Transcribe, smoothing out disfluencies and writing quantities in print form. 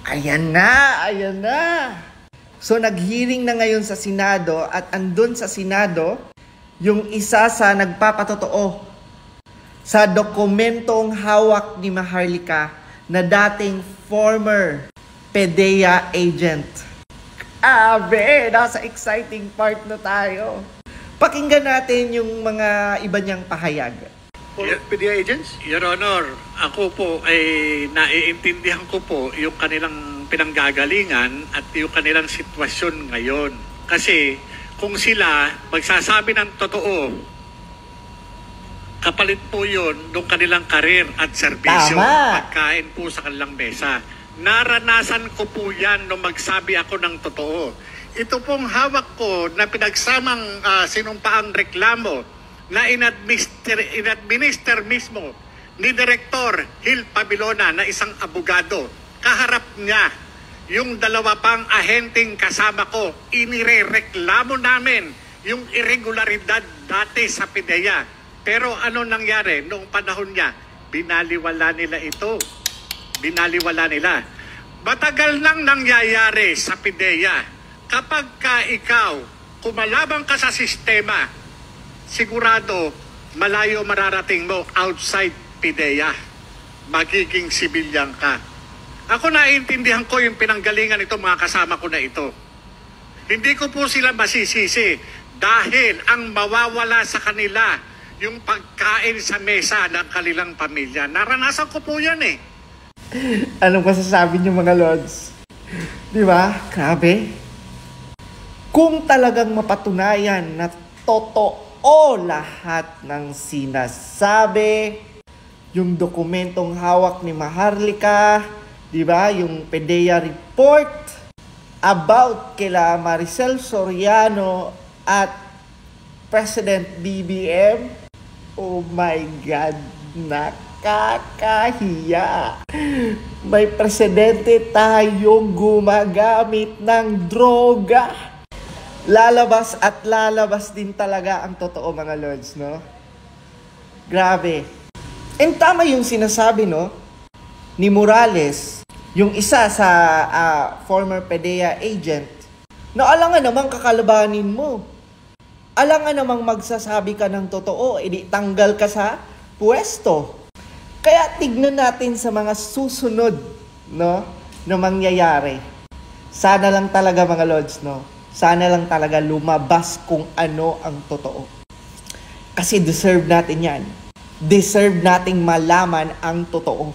Ayan na, ayan na. So nag-hearing na ngayon sa Senado at andun sa Senado yung isa sa nagpapatotoo sa dokumentong hawak ni Maharlika na dating former PDEA agent. Nasa exciting part na tayo. Pakinggan natin yung mga iba niyang pahayag. PDEA agents? Your Honor, ako po ay naiintindihan ko po yung kanilang pinanggagalingan at yung kanilang sitwasyon ngayon. Kasi kung sila magsasabi ng totoo, kapalit po yun ng kanilang karir at serbisyo, pagkain po sa kanilang mesa. Naranasan ko po yan nung magsabi ako ng totoo. Ito pong hawak ko na pinagsamang sinumpaang reklamo na in-administer mismo ni Director Gil Pabilona na isang abogado. Kaharap niya yung dalawa pang ahenteng kasama ko. Inirereklamo namin yung irregularidad dati sa PDEA. Pero ano nangyari noong panahon niya? Binaliwala nila ito. Binaliwala nila. Matagal nang nangyayari sa PDEA. Kapag ka ikaw, kumalabang ka sa sistema, sigurado malayo mararating mo outside PDEA. Magiging sibilyan ka. Ako naiintindihan ko yung pinanggalingan nito mga kasama ko na ito. Hindi ko po sila masisisi dahil ang mawawala sa kanila yung pagkain sa mesa ng kanilang pamilya. Naranasan ko po yan eh. Anong masasabi niyo mga lords? Di ba? Grabe. Kung talagang mapatunayan na totoo lahat ng sinasabi, yung dokumentong hawak ni Maharlika, di ba? Yung PDEA report about kila Maricel Soriano at President BBM, oh my God, nakakahiya. May presidente tayong gumagamit ng droga. Lalabas at lalabas din talaga ang totoo mga lords, no? Grabe. And tama yung sinasabi, no? Ni Morales, yung isa sa former PDEA agent, na alangan namang kakalabanin mo. Alangan namang magsasabi ka ng totoo, edi tanggal ka sa pwesto. Kaya tignan natin sa mga susunod, no, na mangyayari. Sana lang talaga mga lords, no? Sana lang talaga lumabas kung ano ang totoo. Kasi deserve natin yan. Deserve nating malaman ang totoo.